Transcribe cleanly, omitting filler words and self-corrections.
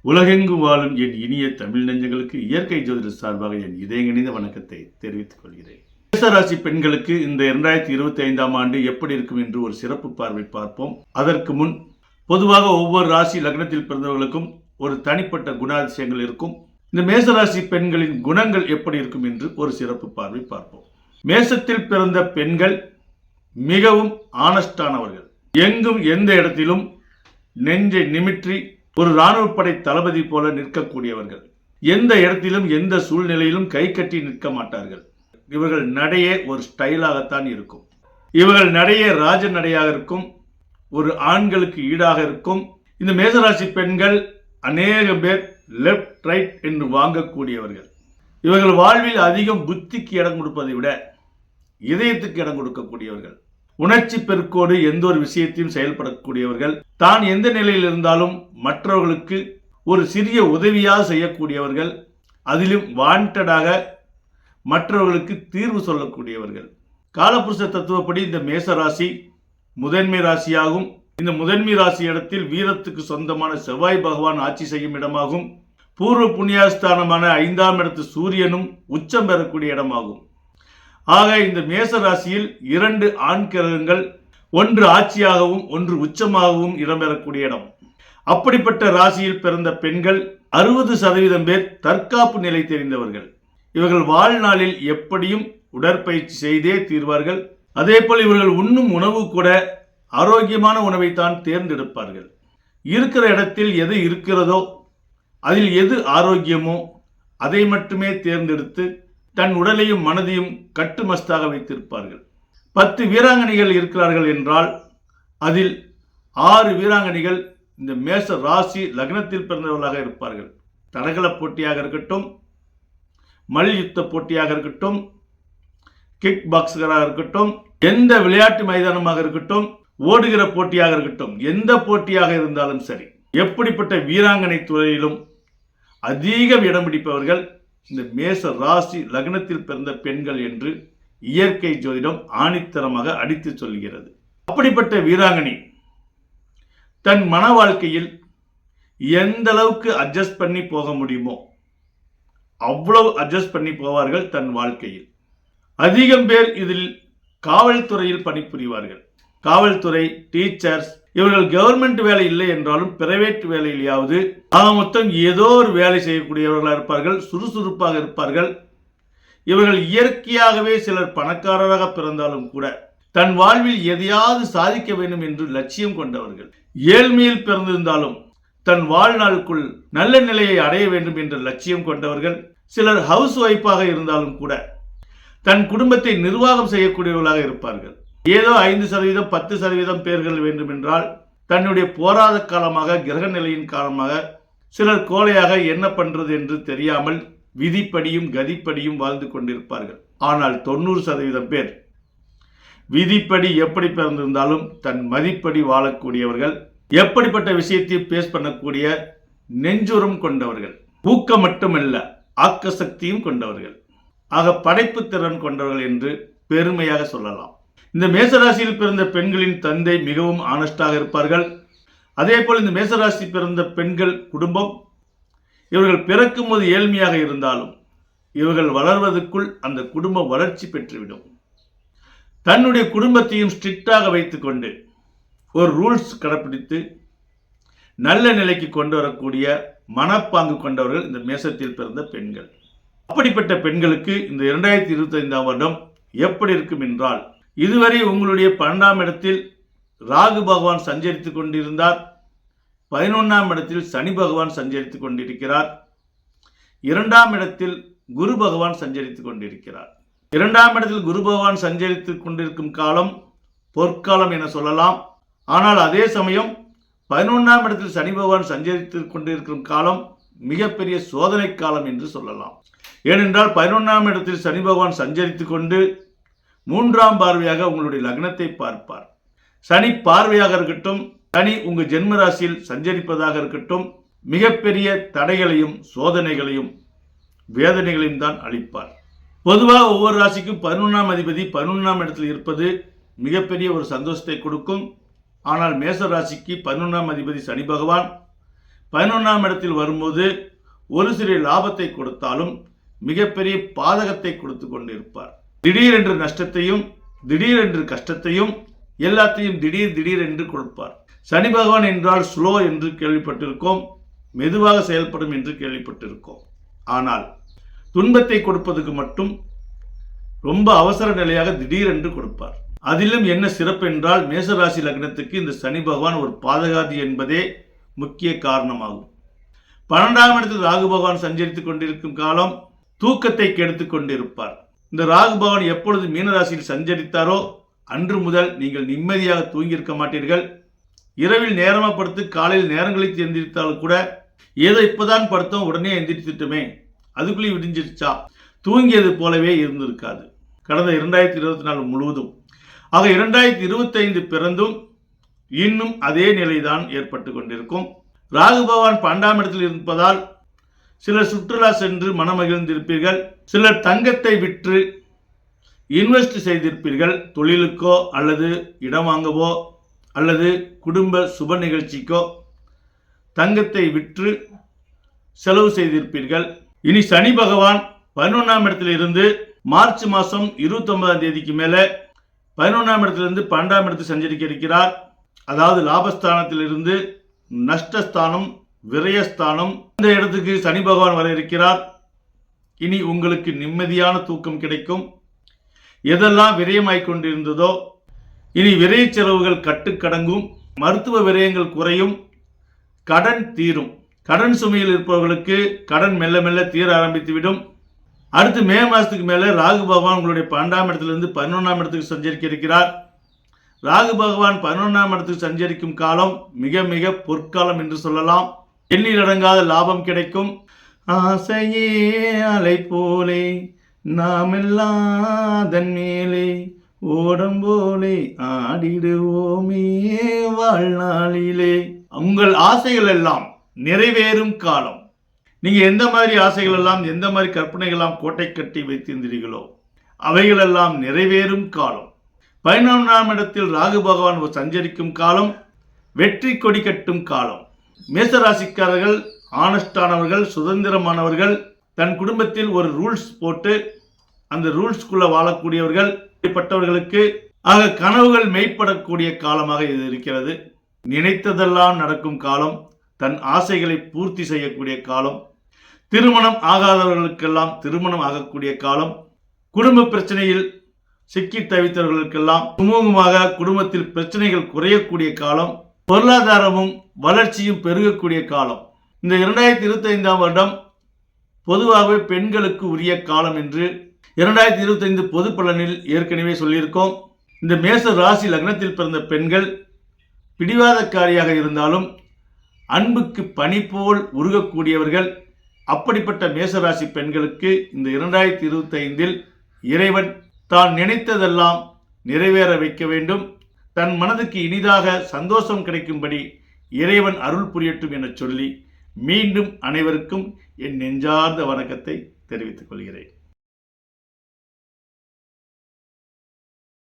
உலகெங்கும் வாழும் என் இனிய தமிழ் நெஞ்சங்களுக்கு இயற்கை ஜோதிடர் சார்பாக என் இதயங்கணிந்த வணக்கத்தை தெரிவித்துக் கொள்கிறேன். மேசராசி பெண்களுக்கு இந்த 2025ஆம் ஆண்டு எப்படி இருக்கும் என்று ஒரு சிறப்பு பார்வை பார்ப்போம். அதற்கு முன் பொதுவாக ஒவ்வொரு ராசி லக்னத்தில் பிறந்தவர்களுக்கும் ஒரு தனிப்பட்ட குணாதிசயங்கள் இருக்கும். இந்த மேசராசி பெண்களின் குணங்கள் எப்படி இருக்கும் என்று ஒரு சிறப்பு பார்வை பார்ப்போம். மேசத்தில் பிறந்த பெண்கள் மிகவும் ஆனஸ்டானவர்கள். எங்கும் எந்த இடத்திலும் நெஞ்சை நிமிற்றி ஒரு இராணுவப்படை தளபதி போல நிற்கக்கூடியவர்கள். எந்த இடத்திலும் எந்த சூழ்நிலையிலும் கை கட்டி நிற்க மாட்டார்கள். இவர்கள் நடையே ஒரு ஸ்டைலாகத்தான் இருக்கும். இவர்கள் நடையே ராஜ நடையாக இருக்கும். ஒரு ஆண்களுக்கு ஈடாக இருக்கும். இந்த மேசராசி பெண்கள் அநேக பேர் லெப்ட் ரைட் என்று வாங்கக்கூடியவர்கள். இவர்கள் வாழ்வில் அதிகம் புத்திக்கு இடம் கொடுப்பதை விட இதயத்துக்கு இடம் கொடுக்கக்கூடியவர்கள். உணர்ச்சி பெருக்கோடு எந்த ஒரு விஷயத்தையும் செயல்படக்கூடியவர்கள். தான் எந்த நிலையில் இருந்தாலும் மற்றவர்களுக்கு ஒரு சிறிய உதவியாக செய்யக்கூடியவர்கள். அதிலும் வாண்டடாக மற்றவர்களுக்கு தீர்வு சொல்லக்கூடியவர்கள். காலபுருஷ தத்துவப்படி இந்த மேசராசி முதன்மை ராசியாகும். இந்த முதன்மை ராசி இடத்தில் வீரத்துக்கு சொந்தமான செவ்வாய் பகவான் ஆட்சி செய்யும் இடமாகும். பூர்வ புண்ணியஸ்தானமான 5ஆம் இடத்து சூரியனும் உச்சம் பெறக்கூடிய இடமாகும். ஆக இந்த மேச ராசியில் 2 ஆண் கிரகங்கள், ஒன்று ஆட்சியாகவும் ஒன்று உச்சமாகவும் இடம்பெறக்கூடிய இடம். அப்படிப்பட்ட ராசியில் பிறந்த பெண்கள் 60% பேர் தற்காப்பு நிலை தெரிந்தவர்கள். இவர்கள் வாழ்நாளில் எப்படியும் உடற்பயிற்சி செய்தே தீர்வார்கள். அதே போல் இவர்கள் உண்ணும் உணவு கூட ஆரோக்கியமான உணவைத்தான் தேர்ந்தெடுப்பார்கள். இருக்கிற இடத்தில் எது இருக்கிறதோ அதில் எது ஆரோக்கியமோ அதை மட்டுமே தேர்ந்தெடுத்து தன் உடலையும் மனதையும் கட்டுமஸ்தாக வைத்திருப்பார்கள். 10 வீராங்கனைகள் இருக்கிறார்கள் என்றால் அதில் 6 வீராங்கனைகள் இந்த மேச ராசி லக்னத்தில் பிறந்தவர்களாக இருப்பார்கள். தடகள போட்டியாக இருக்கட்டும், மல்யுத்த போட்டியாக இருக்கட்டும், கிக் பாக்ஸராக இருக்கட்டும், எந்த விளையாட்டு மைதானமாக இருக்கட்டும், ஓடுகிற போட்டியாக இருக்கட்டும், எந்த போட்டியாக இருந்தாலும் சரி, எப்படிப்பட்ட வீராங்கனை துறையிலும் அதிகம் இடம் பிடிப்பவர்கள் இந்த மேச ராசி லக்னத்தில் பிறந்த பெண்கள் என்று இயற்கை ஜோதிடம் ஆணித்தரமாக அடித்து சொல்கிறது. அப்படிப்பட்ட வீராங்கனை தன் மன வாழ்க்கையில் எந்த அளவுக்கு அட்ஜஸ்ட் பண்ணி போக முடியுமோ அவ்வளவு அட்ஜஸ்ட் பண்ணி போவார்கள். தன் வாழ்க்கையில் அதிகம் பேர் இதில் காவல்துறையில் பணிபுரிவார்கள். காவல்துறை, டீச்சர்ஸ், இவர்கள் கவர்மெண்ட் வேலை இல்லை என்றாலும் பிரைவேட் வேலையிலாவது மொத்தம் ஏதோ ஒரு வேலை செய்யக்கூடியவர்களாக இருப்பார்கள். சுறுசுறுப்பாக இருப்பார்கள். இவர்கள் இயற்கையாகவே சிலர் பணக்காரராக பிறந்தாலும் கூட தன் வாழ்வில் எதையாவது சாதிக்க வேண்டும் என்று லட்சியம் கொண்டவர்கள். ஏழ்மையில் பிறந்திருந்தாலும் தன் வாழ்நாளுக்குள் நல்ல நிலையை அடைய வேண்டும் என்ற லட்சியம் கொண்டவர்கள். சிலர் ஹவுஸ் ஒய்ஃபாக இருந்தாலும் கூட தன் குடும்பத்தை நிர்வாகம் செய்யக்கூடியவர்களாக இருப்பார்கள். ஏதோ 5%, 10% பேர்கள் வேண்டும் என்றால் தன்னுடைய போராத காலமாக, கிரக நிலையின் காலமாக சிலர் கோழையாக என்ன பண்றது என்று தெரியாமல் விதிப்படியும் கதிப்படியும் வாழ்ந்து கொண்டிருப்பார்கள். ஆனால் 90% பேர் விதிப்படி எப்படி பிறந்திருந்தாலும் தன் மதிப்படி வாழக்கூடியவர்கள். எப்படிப்பட்ட விஷயத்தையும் பேஸ் பண்ணக்கூடிய நெஞ்சுரம் கொண்டவர்கள். ஊக்கம் மட்டுமல்ல, ஆக்க சக்தியும் கொண்டவர்கள். ஆக படைப்பு திறன் கொண்டவர்கள் என்று பெருமையாக சொல்லலாம். இந்த மேசராசியில் பிறந்த பெண்களின் தந்தை மிகவும் ஆனஸ்டாக இருப்பார்கள். அதே போல் இந்த மேசராசி பிறந்த பெண்கள் குடும்பம் இவர்கள் பிறக்கும் போது ஏழ்மையாக இருந்தாலும் இவர்கள் வளர்வதற்குள் அந்த குடும்பம் வளர்ச்சி பெற்றுவிடும். தன்னுடைய குடும்பத்தையும் ஸ்ட்ரிக்டாக வைத்துக்கொண்டு ஒரு ரூல்ஸ் கடைப்பிடித்து நல்ல நிலைக்கு கொண்டு வரக்கூடிய மனப்பாங்கு கொண்டவர்கள் இந்த மேசத்தில் பிறந்த பெண்கள். அப்படிப்பட்ட பெண்களுக்கு இந்த 2025ஆம் வருடம் எப்படி இருக்கும் என்றால், இதுவரை உங்களுடைய 12ஆம் இடத்தில் ராகு பகவான் சஞ்சரித்துக் கொண்டிருந்தார். 11ஆம் இடத்தில் சனி பகவான் சஞ்சரித்துக் கொண்டிருக்கிறார். 2ஆம் இடத்தில் குரு பகவான் சஞ்சரித்துக் கொண்டிருக்கிறார். 2ஆம் இடத்தில் குரு பகவான் சஞ்சரித்துக் கொண்டிருக்கும் காலம் பொற்காலம் என சொல்லலாம். ஆனால் அதே சமயம் 11ஆம் இடத்தில் சனி பகவான் சஞ்சரித்துக் கொண்டிருக்கும் காலம் மிகப்பெரிய சோதனை காலம் என்று சொல்லலாம். ஏனென்றால் 11ஆம் இடத்தில் சனி பகவான் சஞ்சரித்துக் கொண்டு 3ஆம் பார்வையாக உங்களுடைய லக்னத்தை பார்ப்பார். சனி பார்வையாக இருக்கட்டும், சனி உங்கள் ஜென்ம ராசியில் சஞ்சரிப்பதாக இருக்கட்டும், மிகப்பெரிய தடைகளையும் சோதனைகளையும் வேதனைகளையும் தான் அளிப்பார். பொதுவாக ஒவ்வொரு ராசிக்கும் 11ஆம் அதிபதி 11ஆம் இடத்தில் இருப்பது மிகப்பெரிய ஒரு சந்தோஷத்தை கொடுக்கும். ஆனால் மேச ராசிக்கு 11ஆம் அதிபதி சனி பகவான் 11ஆம் இடத்தில் வரும்போது ஒரு சிறிய லாபத்தை கொடுத்தாலும் மிகப்பெரிய பாதகத்தை கொடுத்து கொண்டிருப்பார். திடீரென்று நஷ்டத்தையும் திடீரென்று கஷ்டத்தையும் எல்லாத்தையும் திடீர் என்று கொடுப்பார். சனி பகவான் என்றால் ஸ்லோ என்று கேள்விப்பட்டிருக்கோம், மெதுவாக செயல்படும் என்று கேள்விப்பட்டிருக்கோம். ஆனால் துன்பத்தை கொடுப்பதற்கு மட்டும் ரொம்ப அவசர நிலையாக திடீரென்று கொடுப்பார். அதிலும் என்ன சிறப்பு என்றால் மேசராசி லக்னத்துக்கு இந்த சனி பகவான் ஒரு பாதகாதி என்பதே முக்கிய காரணமாகும். 12ஆம் இடத்தில் ராகு பகவான் சஞ்சரித்துக் கொண்டிருக்கும் காலம் தூக்கத்தை கெடுத்துக் கொண்டிருப்பார். இந்த ராகு பகவான் எப்பொழுது மீனராசியில் சஞ்சரித்தாரோ அன்று முதல் நீங்கள் நிம்மதியாக தூங்கியிருக்க மாட்டீர்கள். இரவில் நேரமாக படுத்து காலையில் நேரங்களில் எந்திரித்தாலும் கூட ஏதோ இப்பதான் படுத்தோம் உடனே எந்திரித்துட்டுமே அதுக்குள்ளேயும் விடிஞ்சிருச்சா தூங்கியது போலவே இருந்திருக்காது கடந்த 2024 முழுவதும். ஆக 2025 பிறந்தும் இன்னும் அதே நிலைதான் ஏற்பட்டு கொண்டிருக்கும். ராகு பகவான் 12ஆம் இடத்தில் இருப்பதால் சிலர் சுற்றுலா சென்று மனமகிழ்ந்திருப்பீர்கள். சிலர் தங்கத்தை விற்று இன்வெஸ்ட் செய்திருப்பீர்கள். தொழிலுக்கோ அல்லது இடம் வாங்கவோ அல்லது குடும்ப சுப நிகழ்ச்சிக்கோ தங்கத்தை விற்று செலவு செய்திருப்பீர்கள். இனி சனி பகவான் 11ஆம் இடத்தில் இருந்து மார்ச் மாதம் 29ஆம் தேதிக்கு மேலே 11ஆம் இடத்திலிருந்து 12ஆம் இடத்தில் சஞ்சரிக்க இருக்கிறார். அதாவது லாபஸ்தானத்தில் இருந்து நஷ்டஸ்தானம் விரயஸ்தானம் இந்த இடத்துக்கு சனி பகவான் வர இருக்கிறார். இனி உங்களுக்கு நிம்மதியான தூக்கம் கிடைக்கும். எதெல்லாம் விரயமாய் கொண்டிருந்ததோ இனி விரய செலவுகள் கட்டுக்கடங்கும், மருத்துவ விரயங்கள் குறையும், கடன் தீரும். கடன் சுமையில் இருப்பவர்களுக்கு கடன் மெல்ல மெல்ல தீர ஆரம்பித்துவிடும். அடுத்து மே மாதத்துக்கு மேலே ராகு பகவான் உங்களுடைய 12ஆம் இடத்திலிருந்து 11ஆம் இடத்துக்கு சஞ்சரிக்க இருக்கிறார். ராகு பகவான் 11ஆம் இடத்துக்கு சஞ்சரிக்கும் காலம் மிக மிக பொற்காலம் என்று சொல்லலாம். எண்ணில் அடங்காத லாபம் கிடைக்கும். ஆசையே அலை போலே நாமெல்லாம் அதன் மேலே ஓடம் போலே ஆடிடுவோமே வாழ்நாளிலே. உங்கள் ஆசைகள் எல்லாம் நிறைவேறும் காலம். நீங்க எந்த மாதிரி ஆசைகள் எல்லாம் எந்த மாதிரி கற்பனைகள் எல்லாம் கோட்டை கட்டி வைத்திருந்தீர்களோ அவைகளெல்லாம் நிறைவேறும் காலம். 11ஆம் இடத்தில் ராகு பகவான் சஞ்சரிக்கும் காலம் வெற்றி கொடி கட்டும் காலம். மேசராசிக்காரர்கள் ஆனஸ்டானவர்கள், சுதந்திரமானவர்கள், தன் குடும்பத்தில் ஒரு ரூல்ஸ் போட்டு அந்த ரூல்ஸ்குள்ள வாழக்கூடியவர்கள், இப்படிப்பட்டவர்களுக்கு ஆக கனவுகள் மெய்ப்படக்கூடிய காலமாக இது இருக்கிறது. நினைத்ததெல்லாம் நடக்கும் காலம், தன் ஆசைகளை பூர்த்தி செய்யக்கூடிய காலம், திருமணம் ஆகாதவர்களுக்கெல்லாம் திருமணம் ஆகக்கூடிய காலம், குடும்ப பிரச்சனையில் சிக்கி தவித்தவர்களுக்கெல்லாம் சுமூகமாக குடும்பத்தில் பிரச்சனைகள் குறையக்கூடிய காலம், பொருளாதாரமும் வளர்ச்சியும் பெருகக்கூடிய காலம். இந்த 2025ஆம் வருடம் பொதுவாகவே பெண்களுக்கு உரிய காலம் என்று 2025 பொது பலனில் ஏற்கனவே சொல்லியிருக்கோம். இந்த மேச ராசி லக்னத்தில் பிறந்த பெண்கள் பிடிவாதக்காரியாக இருந்தாலும் அன்புக்கு பனி போல் உருகக்கூடியவர்கள். அப்படிப்பட்ட மேசராசி பெண்களுக்கு இந்த 2025இல் இறைவன் தான் நினைத்ததெல்லாம் நிறைவேற வைக்க வேண்டும். தன் மனதுக்கு இனிதாக சந்தோஷம் கிடைக்கும்படி இறைவன் அருள் புரியட்டும் என சொல்லி மீண்டும் அனைவருக்கும் என் நெஞ்சார்ந்த வணக்கத்தை தெரிவித்துக் கொள்கிறேன்.